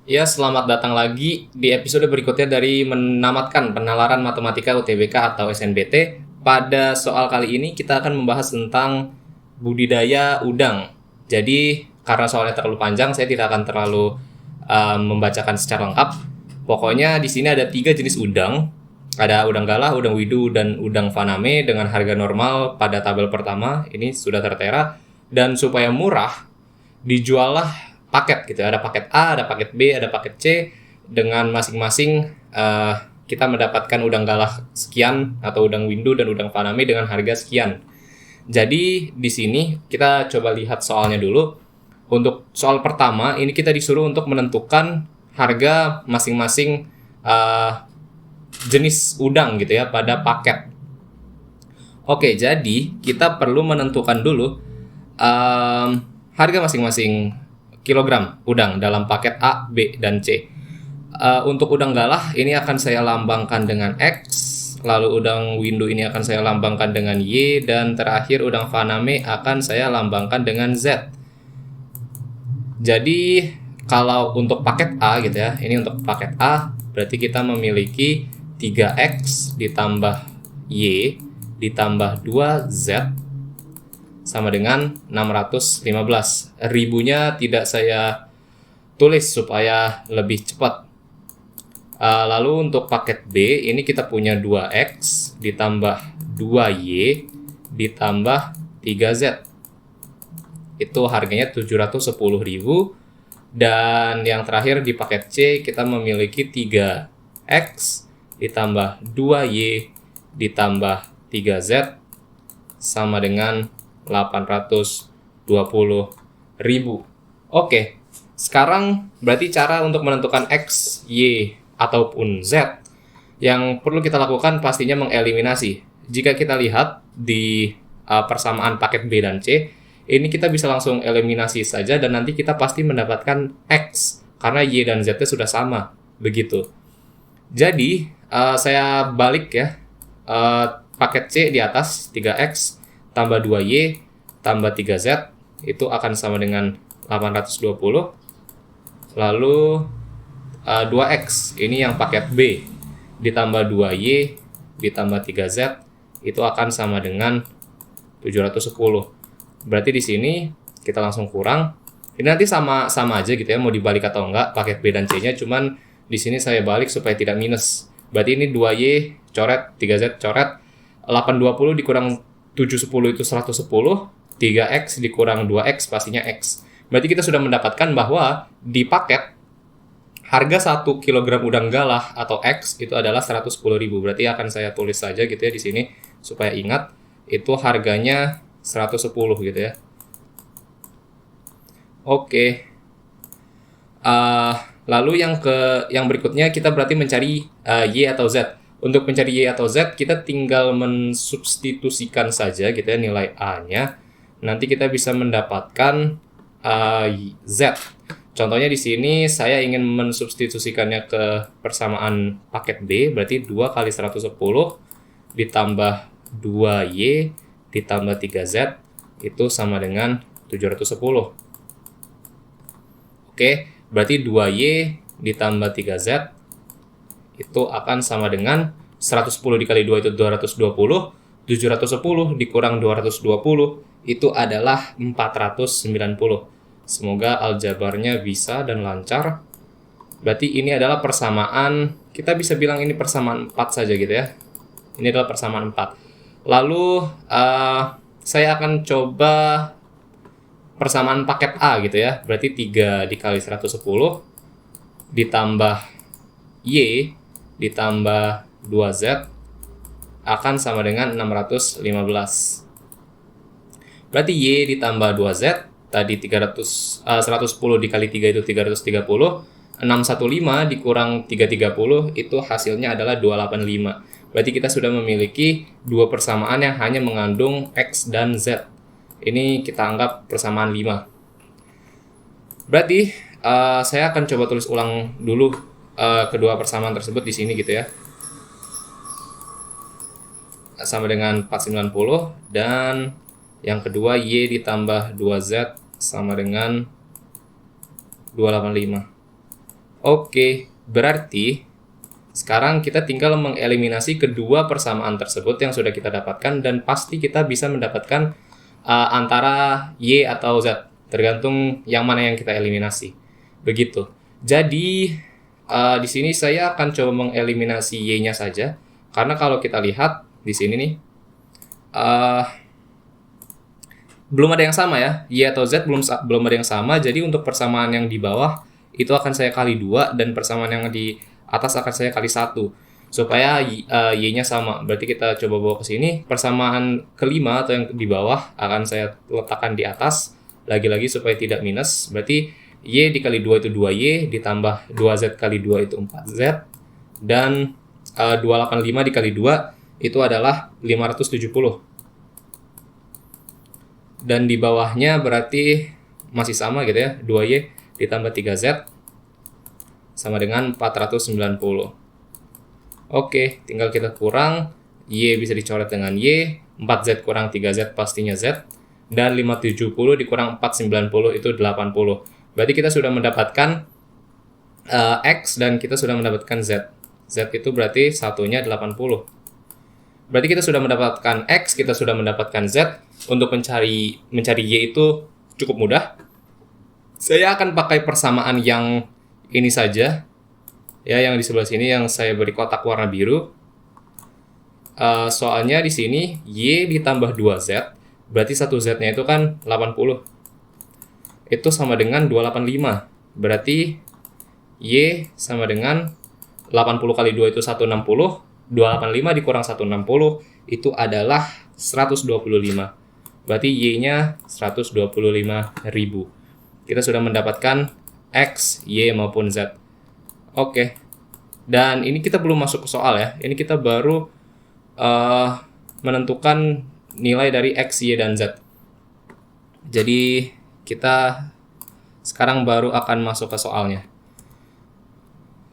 Ya, selamat datang lagi di episode berikutnya dari menamatkan penalaran matematika UTBK atau SNBT. Pada soal kali ini kita akan membahas tentang budidaya udang. Jadi, karena soalnya terlalu panjang, saya tidak akan terlalu membacakan secara lengkap. Pokoknya di sini ada 3 jenis udang. Ada udang galah, udang widu, dan udang faname dengan harga normal pada tabel pertama. Ini sudah tertera. Dan supaya murah, dijuallah paket gitu. Ada paket A, ada paket B, ada paket C, dengan masing-masing kita mendapatkan udang galah sekian atau udang windu dan udang faname dengan harga sekian. Jadi di sini kita coba lihat soalnya dulu. Untuk soal pertama ini kita disuruh untuk menentukan harga masing-masing jenis udang gitu ya pada paket. Oke, jadi kita perlu menentukan dulu harga masing-masing kilogram udang dalam paket A, B, dan C. Untuk udang galah ini akan saya lambangkan dengan X, lalu udang windu ini akan saya lambangkan dengan Y, dan terakhir udang faname akan saya lambangkan dengan Z. Jadi kalau untuk paket A gitu ya, ini untuk paket A berarti kita memiliki 3X ditambah Y ditambah 2Z sama dengan 615. Ribunya tidak saya tulis supaya lebih cepat. Lalu untuk paket B ini kita punya 2X ditambah 2Y ditambah 3Z. Itu harganya 710.000. Dan yang terakhir di paket C kita memiliki 3X ditambah 2Y ditambah 3Z sama dengan 820.000. Oke, sekarang berarti cara untuk menentukan X, Y, ataupun Z yang perlu kita lakukan pastinya mengeliminasi. Jika kita lihat di persamaan paket B dan C, ini kita bisa langsung eliminasi saja dan nanti kita pasti mendapatkan X karena Y dan Z sudah sama, begitu. Jadi saya balik ya, paket C di atas 3X tambah 2Y tambah 3Z itu akan sama dengan 820. Lalu 2X ini yang paket B ditambah 2Y ditambah 3Z itu akan sama dengan 710. Berarti di sini kita langsung kurang. Ini nanti sama aja gitu ya, mau dibalik atau enggak paket B dan C-nya, cuman di sini saya balik supaya tidak minus. Berarti ini 2Y coret, 3Z coret, 820 dikurang 710 itu 110, 3X dikurang 2X pastinya X. Berarti kita sudah mendapatkan bahwa di paket harga 1 kg udang galah atau X itu adalah 110.000. Berarti akan saya tulis saja gitu ya di sini supaya ingat itu harganya 110 gitu ya. Oke. Lalu yang berikutnya kita berarti mencari Y atau Z. Untuk mencari Y atau Z kita tinggal mensubstitusikan saja gitu ya nilai A-nya. Nanti kita bisa mendapatkan Z. Contohnya di sini saya ingin mensubstitusikannya ke persamaan paket B, berarti 2 kali 110 ditambah 2Y ditambah 3Z itu sama dengan 710. Oke, berarti 2Y ditambah 3Z itu akan sama dengan 110 dikali 2 itu 220, 710 dikurang 220 itu adalah 490. Semoga aljabarnya bisa dan lancar. Berarti ini adalah persamaan, kita bisa bilang ini persamaan 4 saja gitu ya. Ini adalah persamaan 4. Lalu saya akan coba persamaan paket A gitu ya. Berarti 3 dikali 110 ditambah Y ditambah 2Z akan sama dengan 615. Berarti Y ditambah 2Z tadi 110 dikali 3 itu 330. 615 dikurang 330 itu hasilnya adalah 285. Berarti kita sudah memiliki 2 persamaan yang hanya mengandung X dan Z. Ini kita anggap persamaan 5. Berarti saya akan coba tulis ulang dulu kedua persamaan tersebut di sini gitu ya. Sama dengan 490 dan yang kedua Y ditambah 2Z sama dengan 285. Oke, berarti sekarang kita tinggal mengeliminasi kedua persamaan tersebut yang sudah kita dapatkan, dan pasti kita bisa mendapatkan antara Y atau Z, tergantung yang mana yang kita eliminasi. Begitu. Jadi di sini saya akan coba mengeliminasi Y-nya saja, karena kalau kita lihat di sini nih belum ada yang sama ya, Y atau Z belum ada yang sama. Jadi untuk persamaan yang di bawah itu akan saya kali 2, dan persamaan yang di atas akan saya kali 1 supaya Y-nya sama. Berarti kita coba bawa ke sini. Persamaan kelima atau yang di bawah akan saya letakkan di atas lagi-lagi supaya tidak minus. Berarti Y dikali 2 itu 2Y, ditambah 2Z kali 2 itu 4Z, dan 285 dikali 2 itu adalah 570. Dan di bawahnya berarti masih sama gitu ya, 2Y ditambah 3Z sama dengan 490. Oke, tinggal kita kurang. Y bisa dicoret dengan Y, 4Z kurang 3Z pastinya Z, dan 570 dikurang 490 itu 80. Berarti kita sudah mendapatkan X dan kita sudah mendapatkan Z. Z itu berarti satunya 80. Berarti kita sudah mendapatkan X, kita sudah mendapatkan Z. Untuk mencari Y itu cukup mudah. Saya akan pakai persamaan yang ini saja, ya, yang di sebelah sini yang saya beri kotak warna biru. Soalnya di sini Y ditambah 2Z, berarti 1Z-nya itu kan 80. Itu sama dengan 285. Berarti Y sama dengan 80 kali 2 itu 160. 285 dikurang 160 itu adalah 125. Berarti Y-nya 125.000. Kita sudah mendapatkan X, Y maupun Z. Oke. Dan ini kita belum masuk ke soal ya. Ini kita baru menentukan nilai dari X, Y, dan Z. Jadi kita sekarang baru akan masuk ke soalnya.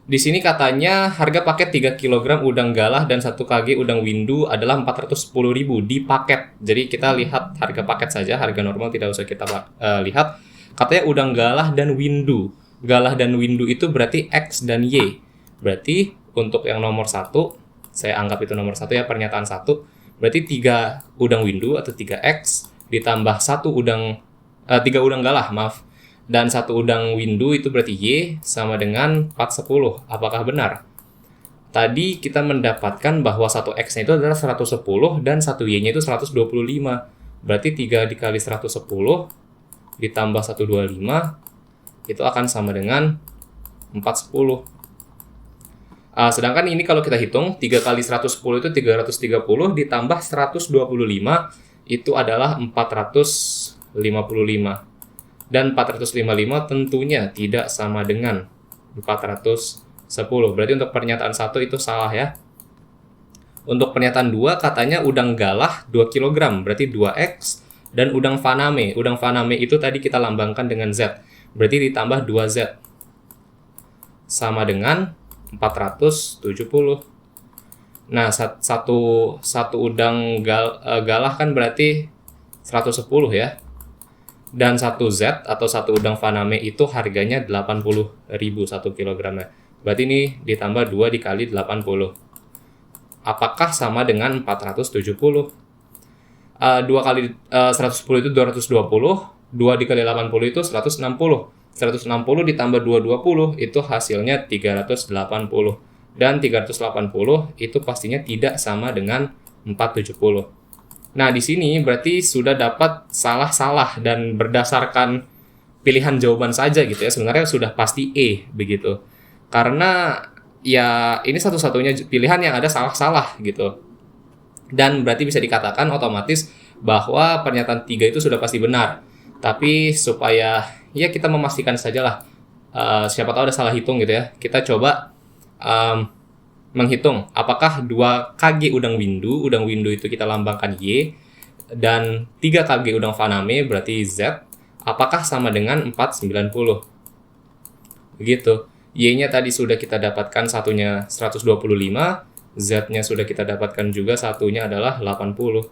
Di sini katanya harga paket 3 kg udang galah dan 1 kg udang windu adalah 410.000 di paket. Jadi kita lihat harga paket saja, harga normal tidak usah kita lihat. Katanya udang galah dan windu. Galah dan windu itu berarti X dan Y. Berarti untuk yang nomor 1, saya anggap itu nomor 1 ya, pernyataan 1. Berarti 3 udang windu atau 3X ditambah 3 udang galah, maaf. Dan 1 udang windu itu berarti Y sama dengan 410. Apakah benar? Tadi kita mendapatkan bahwa 1X-nya itu adalah 110 dan 1 Y-nya itu 125. Berarti 3 dikali 110 ditambah 125 itu akan sama dengan 410. Sedangkan ini kalau kita hitung 3 kali 110 itu 330 ditambah 125 itu adalah 455. Dan 455 tentunya tidak sama dengan 410. Berarti untuk pernyataan 1 itu salah ya. Untuk pernyataan 2 katanya udang galah 2 kg, berarti 2X. Dan udang faname. Udang faname itu tadi kita lambangkan dengan Z. Berarti ditambah 2Z. Sama dengan 470. Nah, satu udang galah kan berarti 110 ya. Dan 1Z atau 1 udang faname itu harganya 80.000 1 kg. Berarti ini ditambah 2 dikali 80. Apakah sama dengan 470? 2 kali 110 itu 220. 2 dikali 80 itu 160. 160 ditambah 220 itu hasilnya 380. Dan 380 itu pastinya tidak sama dengan 470. Nah, di sini berarti sudah dapat salah-salah dan berdasarkan pilihan jawaban saja gitu ya. Sebenarnya sudah pasti E begitu. Karena ya ini satu-satunya pilihan yang ada salah-salah gitu. Dan berarti bisa dikatakan otomatis bahwa pernyataan 3 itu sudah pasti benar. Tapi supaya ya kita memastikan sajalah, siapa tahu ada salah hitung gitu ya. Kita coba menghitung apakah 2 kg udang windu itu kita lambangkan Y, dan 3 kg udang faname berarti Z, apakah sama dengan 490. Begitu. Y-nya tadi sudah kita dapatkan, satunya 125, Z-nya sudah kita dapatkan juga, satunya adalah 80.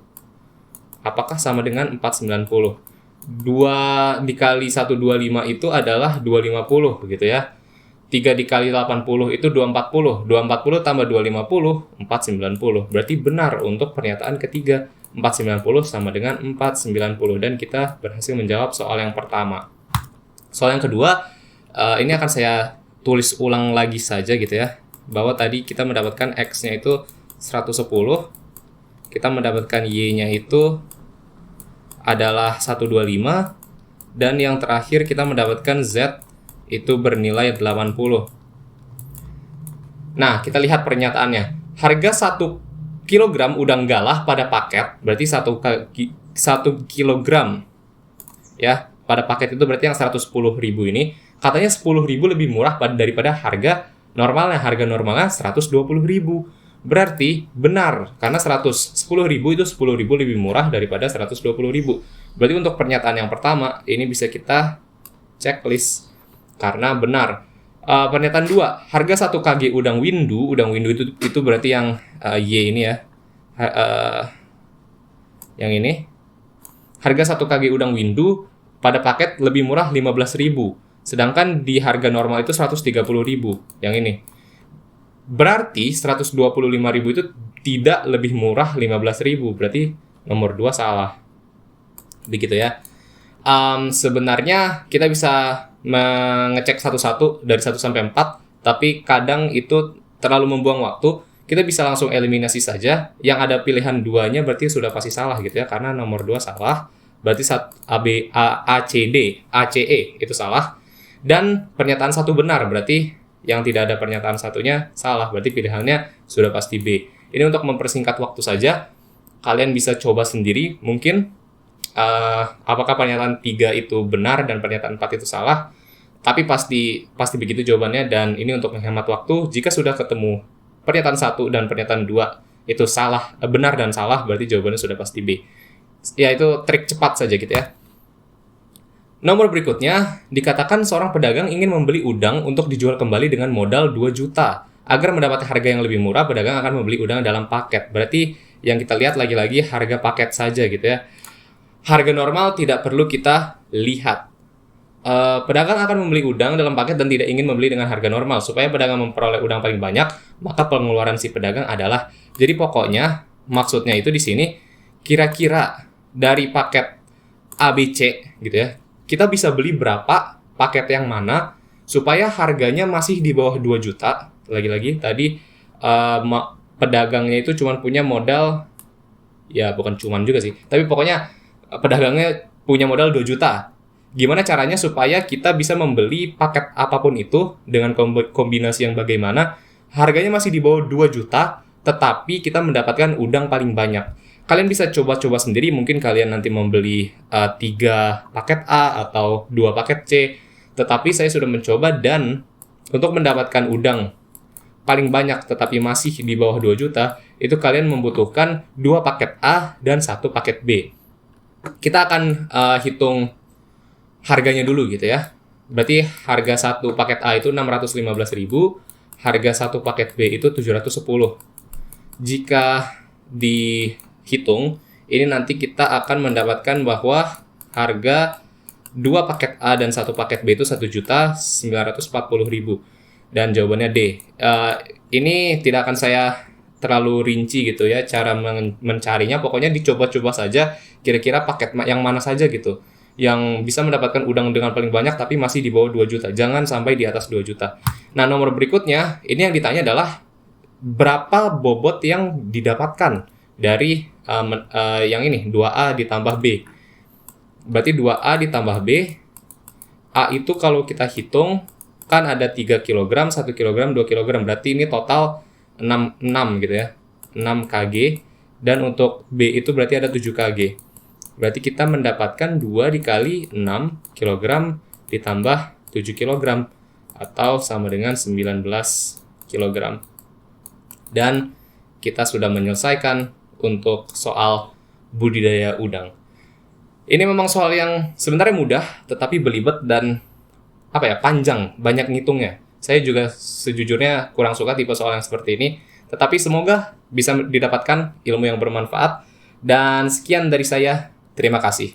Apakah sama dengan 490? 2 dikali 125 itu adalah 250 begitu ya. 3 dikali 80 itu 240. 240 tambah 250, 490. Berarti benar untuk pernyataan ketiga. 490 sama dengan 490. Dan kita berhasil menjawab soal yang pertama. Soal yang kedua, ini akan saya tulis ulang lagi saja gitu ya. Bahwa tadi kita mendapatkan X-nya itu 110. Kita mendapatkan Y-nya itu adalah 125. Dan yang terakhir kita mendapatkan Z itu bernilai 80. Nah, kita lihat pernyataannya. Harga 1 kilogram udang galah pada paket, berarti 1 kilogram. Ya, pada paket itu berarti yang 110.000 ini. Katanya 10.000 lebih murah daripada harga normalnya. Harga normalnya 120.000. Berarti benar, karena 110.000 itu 10.000 lebih murah daripada 120.000. Berarti untuk pernyataan yang pertama, ini bisa kita checklist karena benar. Pernyataan 2, harga 1 kg udang windu itu berarti yang Y ini ya. Yang ini. Harga 1 kg udang windu pada paket lebih murah 15.000. Sedangkan di harga normal itu 130.000. Yang ini. Berarti 125.000 itu tidak lebih murah 15.000. Berarti nomor 2 salah. Begitu ya. Sebenarnya kita bisa mengecek satu-satu dari 1 sampai 4, tapi kadang itu terlalu membuang waktu. Kita bisa langsung eliminasi saja. Yang ada pilihan 2-nya berarti sudah pasti salah gitu ya, karena nomor 2 salah. Berarti ACE itu salah. Dan pernyataan 1 benar, berarti yang tidak ada pernyataan satunya salah. Berarti pilihannya sudah pasti B. Ini untuk mempersingkat waktu saja. Kalian bisa coba sendiri mungkin apakah pernyataan 3 itu benar dan pernyataan 4 itu salah. Tapi pasti begitu jawabannya. Dan ini untuk menghemat waktu. Jika sudah ketemu pernyataan 1 dan pernyataan 2 itu salah, benar dan salah, berarti jawabannya sudah pasti B. Ya, itu trik cepat saja gitu ya. Nomor berikutnya, dikatakan seorang pedagang ingin membeli udang untuk dijual kembali dengan modal 2 juta. Agar mendapatkan harga yang lebih murah, pedagang akan membeli udang dalam paket. Berarti yang kita lihat lagi-lagi harga paket saja gitu ya. Harga normal tidak perlu kita lihat. Pedagang akan membeli udang dalam paket dan tidak ingin membeli dengan harga normal. Supaya pedagang memperoleh udang paling banyak, maka pengeluaran si pedagang adalah. Jadi pokoknya, maksudnya itu di sini, kira-kira dari paket ABC gitu ya, kita bisa beli berapa paket yang mana supaya harganya masih di bawah 2 juta. Lagi-lagi tadi pedagangnya itu cuma punya modal, ya bukan cuman juga sih, tapi pokoknya pedagangnya punya modal 2 juta. Gimana caranya supaya kita bisa membeli paket apapun itu dengan kombinasi yang bagaimana harganya masih di bawah 2 juta tetapi kita mendapatkan udang paling banyak. Kalian bisa coba-coba sendiri, mungkin kalian nanti membeli 3 paket A atau 2 paket C. Tetapi saya sudah mencoba dan untuk mendapatkan udang paling banyak tetapi masih di bawah 2 juta, itu kalian membutuhkan 2 paket A dan 1 paket B. Kita akan hitung harganya dulu gitu ya. Berarti harga 1 paket A itu 615.000, harga 1 paket B itu 710. Jika dihitung, ini nanti kita akan mendapatkan bahwa harga 2 paket A dan 1 paket B itu 1.940.000. Dan jawabannya D. Ini tidak akan saya terlalu rinci gitu ya cara mencarinya. Pokoknya dicoba-coba saja kira-kira paket yang mana saja gitu yang bisa mendapatkan udang dengan paling banyak tapi masih di bawah 2 juta. Jangan sampai di atas 2 juta. Nah, nomor berikutnya, ini yang ditanya adalah berapa bobot yang didapatkan dari yang ini, 2A ditambah B. Berarti 2A ditambah B. A itu kalau kita hitung, kan ada 3 kg, 1 kg, 2 kg. Berarti ini total 6 gitu ya. 6 kg. Dan untuk B itu berarti ada 7 kg. Berarti kita mendapatkan 2 dikali 6 kg ditambah 7 kg. Atau sama dengan 19 kg. Dan kita sudah menyelesaikan untuk soal budidaya udang. Ini memang soal yang sebenarnya mudah, tetapi belibet dan panjang, banyak ngitungnya. Saya juga sejujurnya kurang suka tipe soal yang seperti ini, tetapi semoga bisa didapatkan ilmu yang bermanfaat. Dan sekian dari saya, terima kasih.